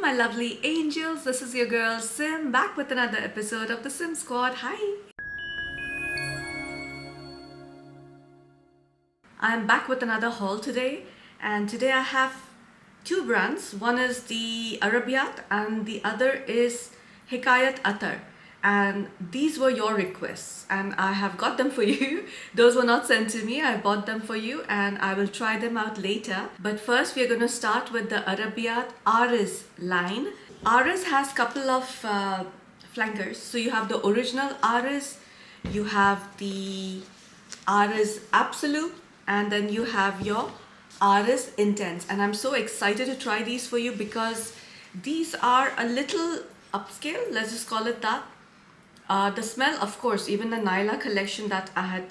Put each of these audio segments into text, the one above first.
my lovely angels. This is your girl Sim back with another episode of the Sim Squad. Hi. I'm back with another haul today, and today I have two brands. One is the Arabiyat and the other is Hekayat Attar. And these were your requests, and I have got them for you. Those were not sent to me, I bought them for you, and I will try them out later. But first, we're going to start with the Arabiyat Aariz line. Aariz has a couple of flankers. So you have the original Aariz, you have the Aariz Absolute, and then you have your Aariz Intense. And I'm so excited to try these for you because these are a little upscale, let's just call it that. The smell, of course, even the Naila collection that I had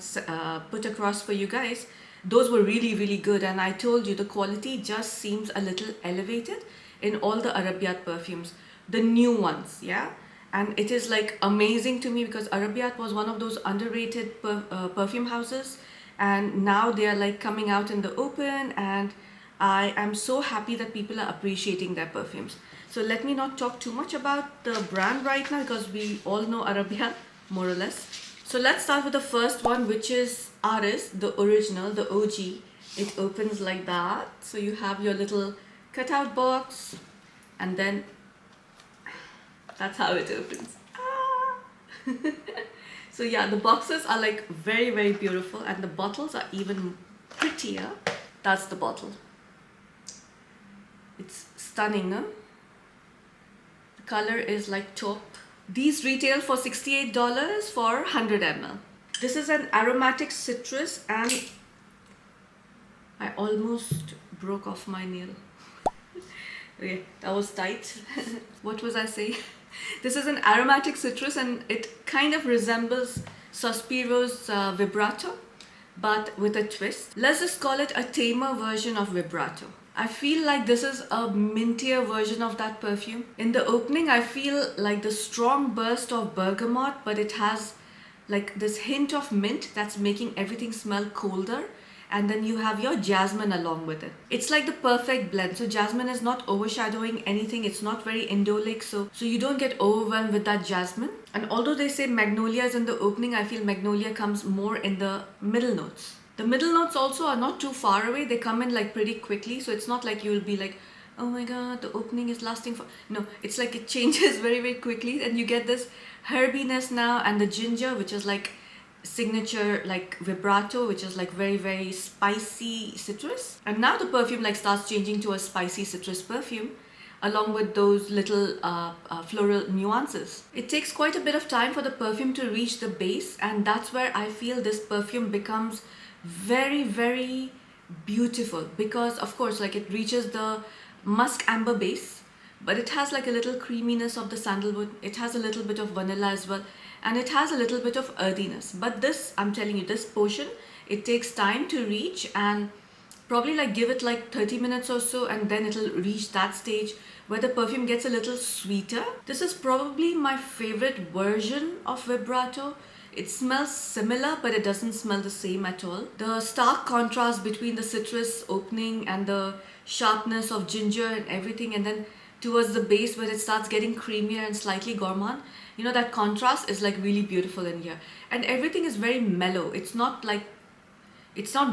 put across for you guys, those were really good, and I told you the quality just seems a little elevated in all the Arabiyat perfumes, the new ones, yeah. And it is like amazing to me because Arabiyat was one of those underrated perfume houses, and now they are like coming out in the open, and I am so happy that people are appreciating their perfumes. So let me not talk too much about the brand right now because we all know Arabiyat more or less. So let's start with the first one, which is Aariz, the original, the OG. It opens like that. So you have your little cutout box, and then that's how it opens. So yeah, the boxes are like very beautiful, and the bottles are even prettier. That's the bottle. It's stunning, no? The color is like taupe. These retail for $68 for 100 ml. This is an aromatic citrus, and I almost broke off my nail. Okay, that was tight. What was I saying? This is an aromatic citrus, and it kind of resembles Sospiro's Vibrato, but with a twist. Let's just call it a tamer version of Vibrato. I feel like this is a mintier version of that perfume. In the opening, I feel like the strong burst of bergamot, but it has like this hint of mint that's making everything smell colder. And then you have your jasmine along with it. It's like the perfect blend. So jasmine is not overshadowing anything. It's not very indolic. So you don't get overwhelmed with that jasmine. And although they say magnolia is in the opening, I feel magnolia comes more in the middle notes. The middle notes also are not too far away. They come in like pretty quickly. So it's not like you will be like, oh my god, the opening is lasting for... No, it's like it changes very quickly. And you get this herbiness now, and the ginger, which is like signature like vibrato, which is like very spicy citrus. And now the perfume like starts changing to a spicy citrus perfume, along with those little floral nuances. It takes quite a bit of time for the perfume to reach the base, and that's where I feel this perfume becomes very beautiful, because of course like it reaches the musk amber base, but it has like a little creaminess of the sandalwood. It has a little bit of vanilla as well, and it has a little bit of earthiness. But this, I'm telling you, this portion, it takes time to reach, and probably like give it like 30 minutes or so, and then it'll reach that stage where the perfume gets a little sweeter. This is probably my favorite version of Vibrato. It smells similar, but it doesn't smell the same at all. The stark contrast between the citrus opening and the sharpness of ginger and everything, and then towards the base where it starts getting creamier and slightly gourmand, you know, that contrast is like really beautiful in here. And everything is very mellow. It's not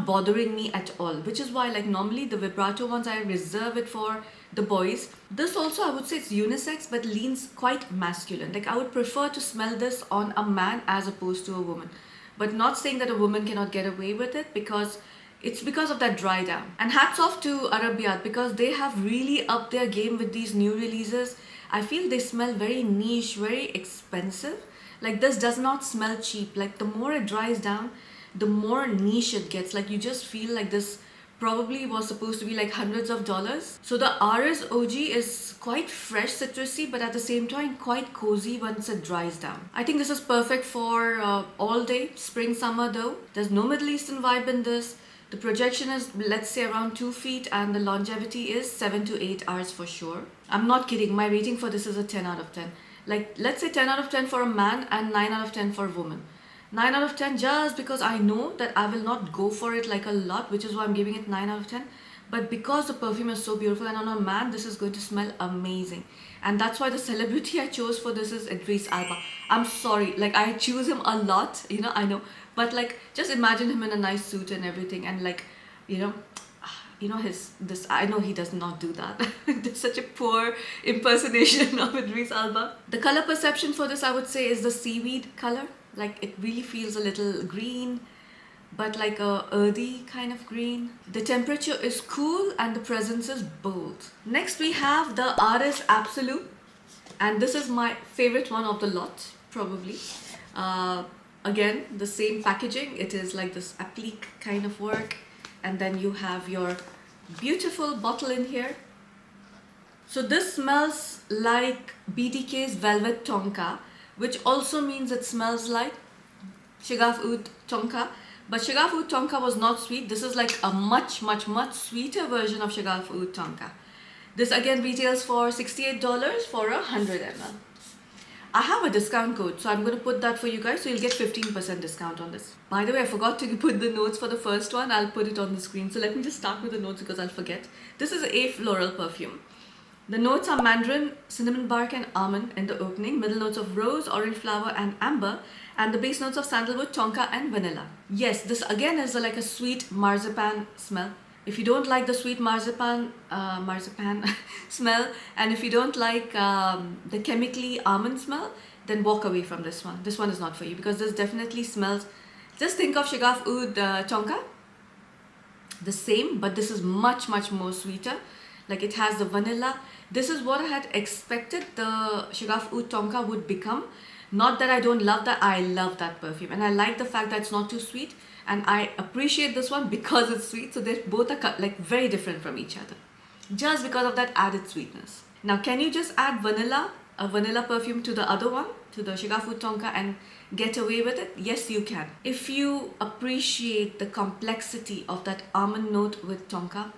bothering me at all, which is why like normally the Vibrato ones I reserve it for the boys. This also, I would say it's unisex, but leans quite masculine. Like I would prefer to smell this on a man as opposed to a woman, but not saying that a woman cannot get away with it, because it's because of that dry down. And hats off to Arabiyat, because they have really upped their game with these new releases. I feel they smell very niche, very expensive. Like this does not smell cheap. Like the more it dries down, the more niche it gets. Like you just feel like this probably was supposed to be like hundreds of dollars. So the Aariz OG is quite fresh citrusy, but at the same time quite cozy once it dries down. I think this is perfect for all day, spring, summer though. There's no Middle Eastern vibe in this. The projection is, let's say, around 2 feet, and the longevity is 7 to 8 hours for sure. I'm not kidding. My rating for this is a 10 out of 10. Like, let's say 10 out of 10 for a man and 9 out of 10 for a woman. 9 out of 10 just because I know that I will not go for it like a lot, which is why I'm giving it 9 out of 10. But because the perfume is so beautiful and on a man, this is going to smell amazing. And that's why the celebrity I chose for this is Idris Elba. I'm sorry, like I choose him a lot, you know, I know. But like, just imagine him in a nice suit and everything, and like, you know, I know he does not do that. It's such a poor impersonation of Idris Elba. The color perception for this, I would say, is the seaweed color. Like, it really feels a little green, but like a earthy kind of green. The temperature is cool and the presence is bold. Next we have the Aariz Absolute, and this is my favorite one of the lot, probably. Again, the same packaging. It is like this applique kind of work, and then you have your beautiful bottle in here. So this smells like BDK's Velvet Tonka, which also means it smells like Shagaf Oud Tonka. But Shagaf Oud Tonka was not sweet. This is like a much sweeter version of Shagaf Oud Tonka. This again retails for $68 for 100 ml. I have a discount code, so I'm going to put that for you guys, so you'll get 15% discount on this. By the way, I forgot to put the notes for the first one. I'll put it on the screen. So let me just start with the notes because I'll forget. This is a floral perfume. The notes are mandarin, cinnamon bark and almond in the opening, middle notes of rose, orange flower and amber, and the base notes of sandalwood, tonka and vanilla. Yes, this again is like a sweet marzipan smell. If you don't like the sweet marzipan smell, and if you don't like the chemically almond smell, then walk away from this one. This one is not for you because this definitely smells, just think of Shagaf Oud Tonka, the same, but this is much more sweeter. Like, it has the vanilla. This is what I had expected the Shagaf Oud Tonka would become. Not that I don't love that, I love that perfume. And I like the fact that it's not too sweet. And I appreciate this one because it's sweet. So they both are like very different from each other, just because of that added sweetness. Now, can you just add a vanilla perfume to the other one, to the Shagaf Oud Tonka, and get away with it? Yes, you can. If you appreciate the complexity of that almond note with Tonka,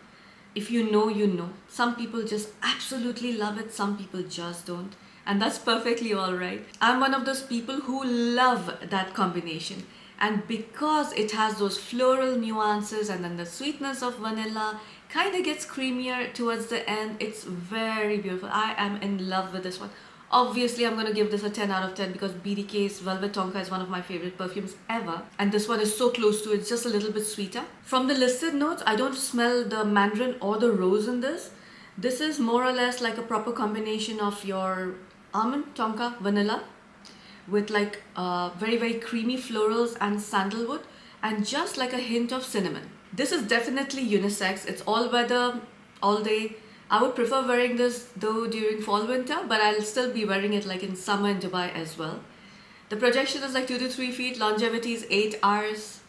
if you know, you know. Some people just absolutely love it, some people just don't. And that's perfectly alright. I'm one of those people who love that combination. And because it has those floral nuances and then the sweetness of vanilla kind of gets creamier towards the end, it's very beautiful. I am in love with this one. Obviously, I'm going to give this a 10 out of 10 because BDK's Velvet Tonka is one of my favorite perfumes ever. And this one is so close to it, it's just a little bit sweeter. From the listed notes, I don't smell the mandarin or the rose in this. This is more or less like a proper combination of your almond, tonka, vanilla with like very creamy florals and sandalwood and just like a hint of cinnamon. This is definitely unisex. It's all weather, all day. I would prefer wearing this though during fall winter, but I'll still be wearing it like in summer in Dubai as well. The projection is like 2 to 3 feet, longevity is 8 hours.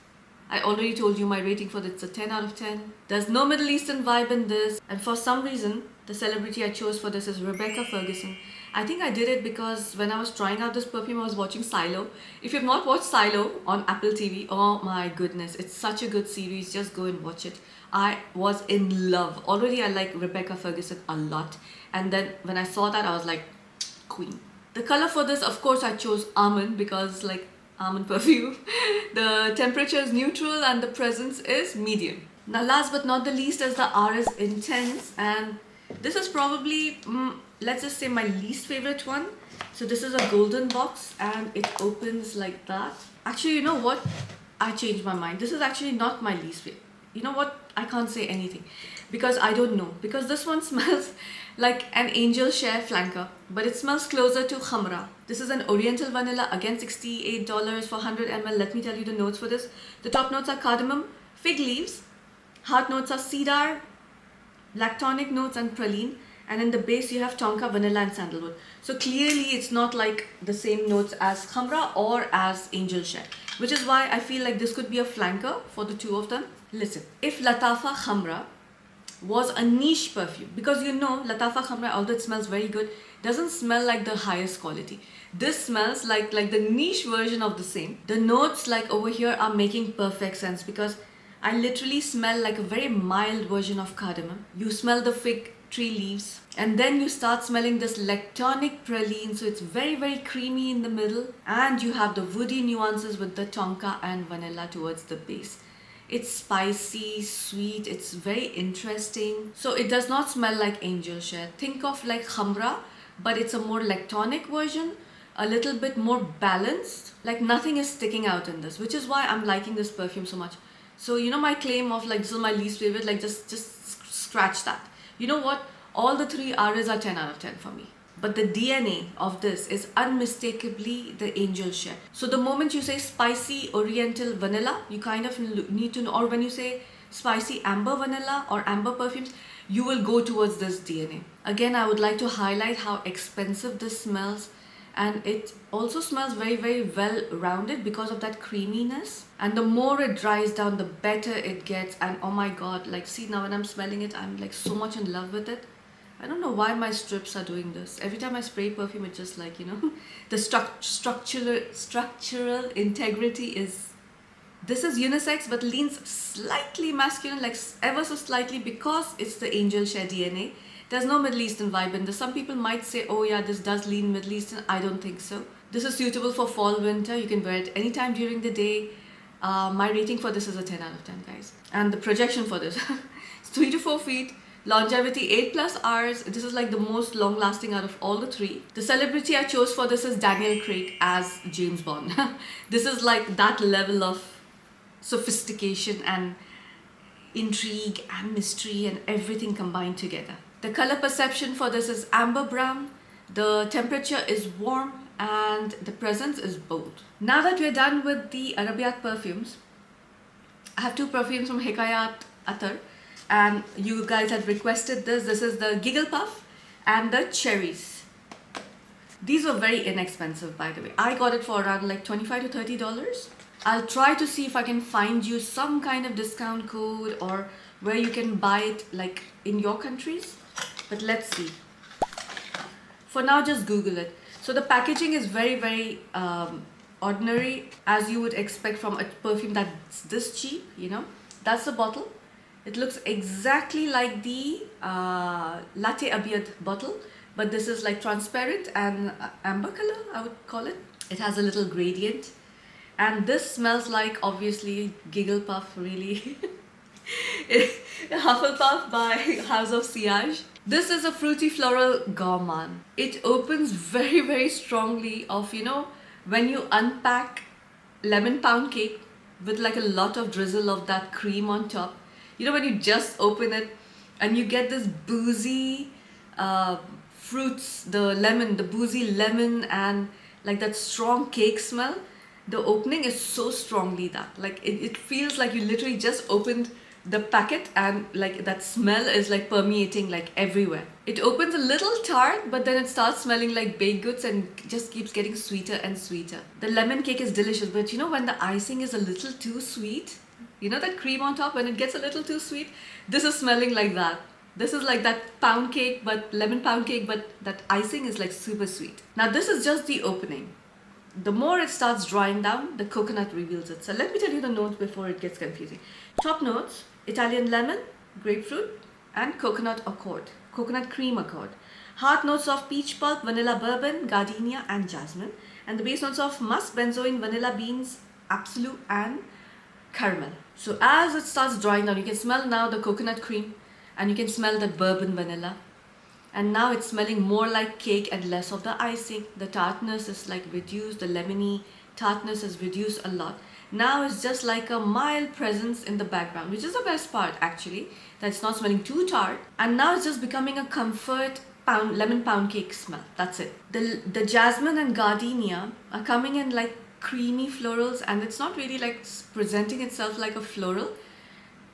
I already told you my rating for this is a 10 out of 10. There's no Middle Eastern vibe in this, and for some reason the celebrity I chose for this is Rebecca Ferguson. I think I did it because when I was trying out this perfume, I was watching Silo. If you've not watched Silo on Apple TV, oh my goodness, it's such a good series. Just go and watch it. I was in love. Already I like Rebecca Ferguson a lot. And then when I saw that, I was like, queen. The color for this, of course, I chose almond because like almond perfume. The temperature is neutral and the presence is medium. Now last but not the least is the Aariz Intense, and this is probably, let's just say, my least favorite one. So this is a golden box and it opens like that. Actually, you know what? I changed my mind. This is actually not my least favorite. You know what? I can't say anything because I don't know. Because this one smells like an angel share flanker, but it smells closer to khamra. This is an oriental vanilla, again $68 for 100 ml. Let me tell you the notes for this. The top notes are cardamom, fig leaves. Heart notes are cedar, lactonic notes and praline. And in the base you have tonka, vanilla and sandalwood. So clearly it's not like the same notes as khamra or as angel share, which is why I feel like this could be a flanker for the two of them. Listen, if Latafa Khamra was a niche perfume, because you know Latafa Khamra, although it smells very good, doesn't smell like the highest quality. This smells like the niche version of the same. The notes like over here are making perfect sense because I literally smell like a very mild version of cardamom. You smell the fig tree leaves and then you start smelling this lactonic praline, so it's very creamy in the middle, and you have the woody nuances with the tonka and vanilla towards the base. It's spicy, sweet, it's very interesting. So it does not smell like angel share. Think of like khamra, but it's a more lactonic version, a little bit more balanced. Like nothing is sticking out in this, which is why I'm liking this perfume so much. So you know my claim of like this is my least favorite, like just scratch that. You know what? All the three Aariz are 10 out of 10 for me. But the DNA of this is unmistakably the angel share. So the moment you say spicy oriental vanilla, you kind of need to know, or when you say spicy amber vanilla or amber perfumes, you will go towards this DNA. Again, I would like to highlight how expensive this smells, and it also smells very well rounded because of that creaminess. And the more it dries down, the better it gets. And oh my god, like see, now when I'm smelling it, I'm like so much in love with it. I don't know why my strips are doing this. Every time I spray perfume, it's just like, you know, the structural integrity is... This is unisex but leans slightly masculine, like ever so slightly, because it's the angel share DNA. There's no Middle Eastern vibe in this. Some people might say, oh yeah, this does lean Middle Eastern. I don't think so. This is suitable for fall, winter. You can wear it anytime during the day. My rating for this is a 10 out of 10, guys. And the projection for this, it's 3 to 4 feet. Longevity 8+ hours. This is like the most long lasting out of all the three. The celebrity I chose for this is Daniel Craig as James Bond. This is like that level of sophistication and intrigue and mystery and everything combined together. The color perception for this is amber brown. The temperature is warm and the presence is bold. Now that we're done with the Arabiyat perfumes, I have two perfumes from Hekayat Attar. And you guys had requested this. This is the Gigglepuff and the Cherries. These were very inexpensive, by the way. I got it for around like $25 to $30. I'll try to see if I can find you some kind of discount code or where you can buy it like in your countries. But let's see. For now, just Google it. So the packaging is very ordinary, as you would expect from a perfume that's this cheap, you know. That's the bottle. It looks exactly like the Latte Arabiyat bottle, but this is like transparent and amber color, I would call it. It has a little gradient. And this smells like, obviously, Gigglepuff, really. Hufflepuff by House of Siage. This is a fruity floral gourmand. It opens very strongly of, you know, when you unpack lemon pound cake with like a lot of drizzle of that cream on top. You know, when you just open it and you get this boozy fruits, the boozy lemon and like that strong cake smell. The opening is so strongly that like it feels like you literally just opened the packet and like that smell is like permeating like everywhere. It opens a little tart, but then it starts smelling like baked goods and just keeps getting sweeter and sweeter. The lemon cake is delicious, but you know when the icing is a little too sweet, you know that cream on top, when it gets a little too sweet, this is smelling like that. This is like that pound cake, but lemon pound cake, but that icing is like super sweet. Now this is just the opening. The more it starts drying down, the coconut reveals it. So let me tell you the notes before it gets confusing. Top notes, Italian lemon, grapefruit, and coconut accord. Coconut cream accord. Heart notes of peach pulp, vanilla bourbon, gardenia, and jasmine. And the base notes of musk, benzoin, vanilla beans, absolute, and caramel. So as it starts drying down, you can smell now the coconut cream and you can smell the bourbon vanilla. And now it's smelling more like cake and less of the icing. The tartness is like reduced, the lemony tartness is reduced a lot. Now it's just like a mild presence in the background, which is the best part actually, that it's not smelling too tart. And now it's just becoming a comfort lemon pound cake smell. That's it. The jasmine and gardenia are coming in like creamy florals, and it's not really like presenting itself like a floral.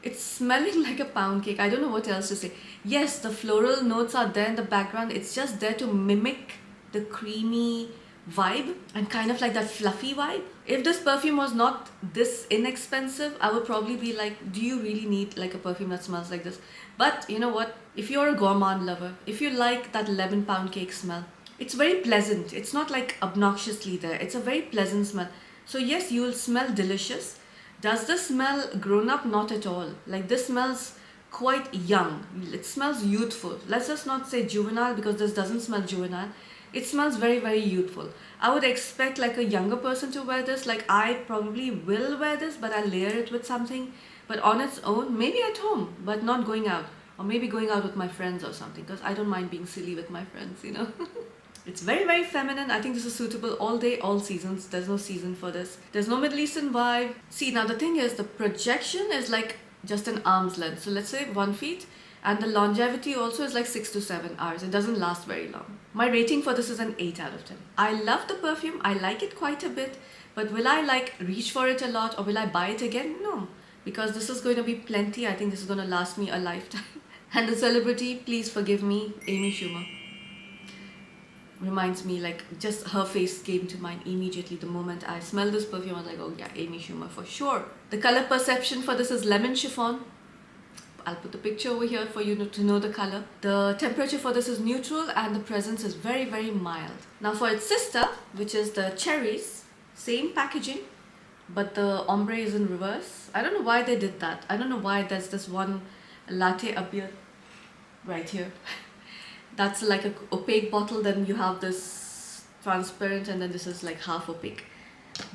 It's smelling like a pound cake. I don't know what else to say. Yes, the floral notes are there in the background. It's just there to mimic the creamy vibe and kind of like that fluffy vibe. If this perfume was not this inexpensive, I would probably be like, do you really need like a perfume that smells like this? But you know what? If you're a gourmand lover, if you like that lemon pound cake smell, it's very pleasant. It's not like obnoxiously there. It's a very pleasant smell. So yes, you will smell delicious. Does this smell grown up? Not at all. Like this smells quite young. It smells youthful. Let's just not say juvenile, because this doesn't smell juvenile. It smells very youthful. I would expect like a younger person to wear this. Like I probably will wear this, but I'll layer it with something But on its own, maybe at home, but not going out. Or maybe going out with my friends or something, because I don't mind being silly with my friends, you know. It's very, very feminine. I think this is suitable all day, all seasons. There's no season for this. There's no Middle Eastern vibe. See, now the thing is, the projection is like just an arm's length. So let's say 1 feet. And the longevity also is like 6 to 7 hours. It doesn't last very long. My rating for this is an 8 out of 10. I love the perfume. I like it quite a bit. But will I like reach for it a lot, or will I buy it again? No. Because this is going to be plenty. I think this is going to last me a lifetime. And the celebrity, please forgive me, Amy Schumer. Reminds me, like, just her face came to mind immediately the moment I smelled this perfume. I was like, oh yeah, Amy Schumer for sure. The color perception for this is lemon chiffon. I'll put the picture over here for you to know the color. The temperature for this is neutral and the presence is very, very mild. Now for its sister, which is the Cherries, same packaging, but the ombre is in reverse. I don't know why they did that. I don't know why there's this one latte up here, right here. That's like an opaque bottle, then you have this transparent, and then this is like half opaque.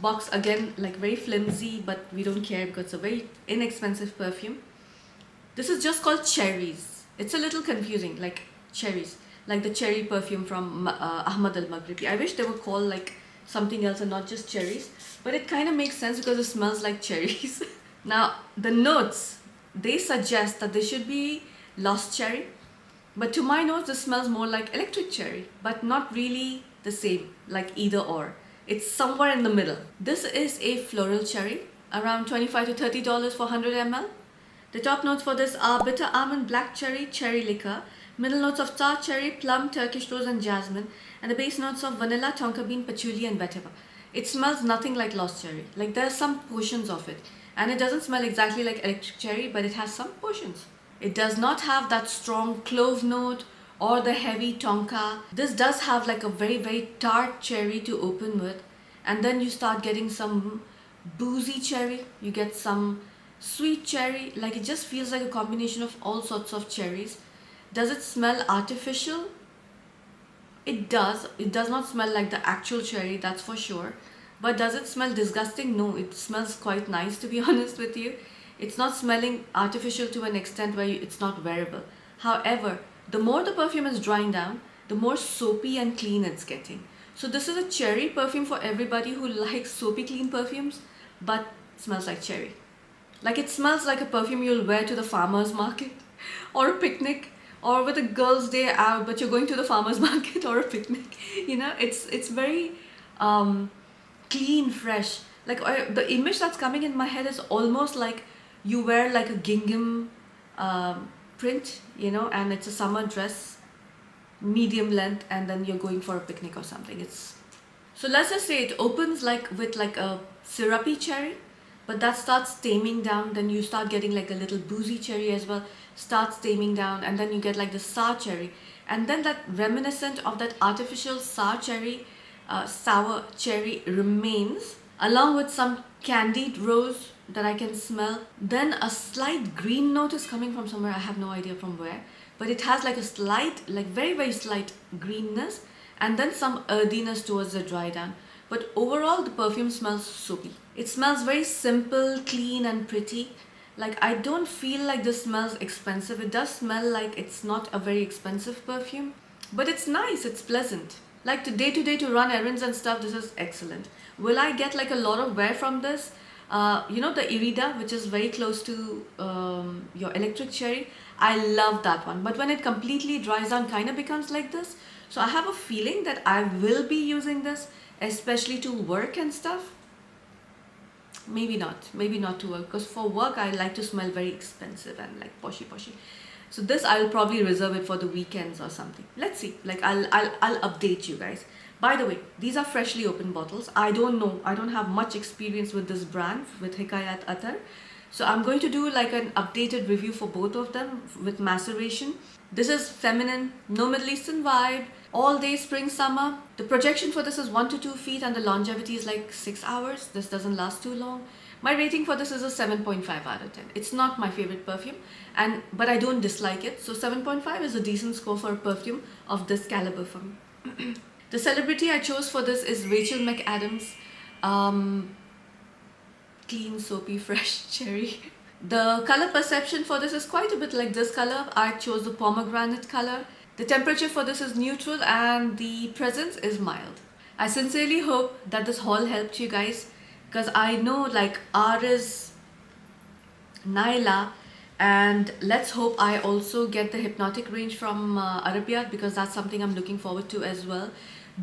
Box again, like very flimsy, but we don't care because it's a very inexpensive perfume. This is just called Cherries. It's a little confusing, like Cherries, like the cherry perfume from Ahmad al-Maghribi. I wish they were called like something else and not just cherries, but it kind of makes sense because it smells like cherries. Now, the notes, they suggest that this should be lost cherry, but to my nose, this smells more like electric cherry, but not really the same, like either or. It's somewhere in the middle. This is a floral cherry, around $25 to $30 for 100 ml. The top notes for this are bitter almond, black cherry, cherry liquor, middle notes of tart cherry, plum, Turkish rose and jasmine, and the base notes of vanilla, tonka bean, patchouli and vetiver. It smells nothing like lost cherry. Like there are some portions of it. And it doesn't smell exactly like electric cherry, but it has some portions. It does not have that strong clove note or the heavy tonka. This does have like a very, very tart cherry to open with. And then you start getting some boozy cherry. You get some sweet cherry. Like it just feels like a combination of all sorts of cherries. Does it smell artificial? It does. It does not smell like the actual cherry, that's for sure. But does it smell disgusting? No, it smells quite nice, to be honest with you. It's not smelling artificial to an extent where it's not wearable. However, the more the perfume is drying down, the more soapy and clean it's getting. So this is a cherry perfume for everybody who likes soapy clean perfumes, but smells like cherry. Like it smells like a perfume you'll wear to the farmer's market or a picnic, or with a girl's day out, but you're going to the farmer's market or a picnic. You know, it's very clean, fresh. Like the image that's coming in my head is almost like you wear like a gingham print, you know, and it's a summer dress, medium length, and then you're going for a picnic or something. So let's just say it opens like with like a syrupy cherry, but that starts taming down. Then you start getting like a little boozy cherry as well, starts taming down, and then you get like the sour cherry, and then that reminiscent of that artificial sour cherry remains, along with some candied rose that I can smell. Then a slight green note is coming from somewhere, I have no idea from where, but it has like a slight, like very, very slight greenness, and then some earthiness towards the dry down. But overall, the perfume smells soapy. It smells very simple, clean and pretty. Like I don't feel like this smells expensive. It does smell like it's not a very expensive perfume, but it's nice, it's pleasant. Like to day to run errands and stuff, this is excellent. Will I get like a lot of wear from this? You know the Irida, which is very close to your electric cherry. I love that one, but when it completely dries down, kind of becomes like this. So I have a feeling that I will be using this, especially to work and stuff. Maybe not to work, because for work I like to smell very expensive and like poshy. So this I'll probably reserve it for the weekends or something. Let's see. Like I'll update you guys. By the way, these are freshly opened bottles. I don't know. I don't have much experience with this brand, with Hekayat Attar. So I'm going to do like an updated review for both of them with maceration. This is feminine, no Middle Eastern vibe, all day spring, summer. The projection for this is 1 to 2 feet and the longevity is like 6 hours. This doesn't last too long. My rating for this is a 7.5 out of 10. It's not my favorite perfume, but I don't dislike it. So 7.5 is a decent score for a perfume of this caliber for me. The celebrity I chose for this is Rachel McAdams. Clean, soapy, fresh cherry. The color perception for this is quite a bit like this color. I chose the pomegranate color. The temperature for this is neutral and the presence is mild. I sincerely hope that this haul helped you guys, because I know like Aariz, Naila, and let's hope I also get the hypnotic range from Arabiyat, because that's something I'm looking forward to as well.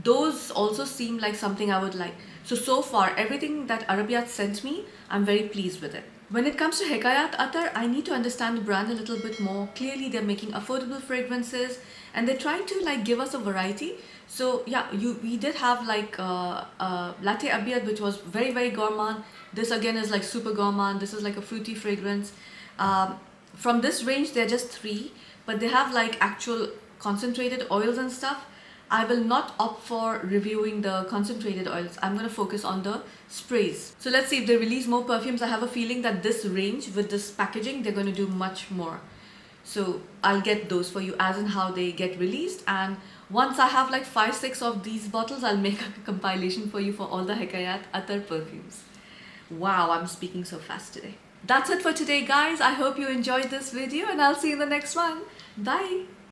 Those also seem like something I would like. So far everything that Arabiyat sent me, I'm very pleased with it. When it comes to Hekayat Attar, I need to understand the brand a little bit more. Clearly they're making affordable fragrances and they're trying to like give us a variety. So yeah, we did have like Latte Abiyat, which was very gourmand. This again is like super gourmand. This is like a fruity fragrance. From this range they're just three, but they have like actual concentrated oils and stuff. I will not opt for reviewing the concentrated oils. I'm going to focus on the sprays. So let's see if they release more perfumes. I have a feeling that this range with this packaging, they're going to do much more. So I'll get those for you as in how they get released. And once I have like 5-6 of these bottles, I'll make a compilation for you for all the Hekayat Attar perfumes. Wow, I'm speaking so fast today. That's it for today, guys. I hope you enjoyed this video and I'll see you in the next one. Bye.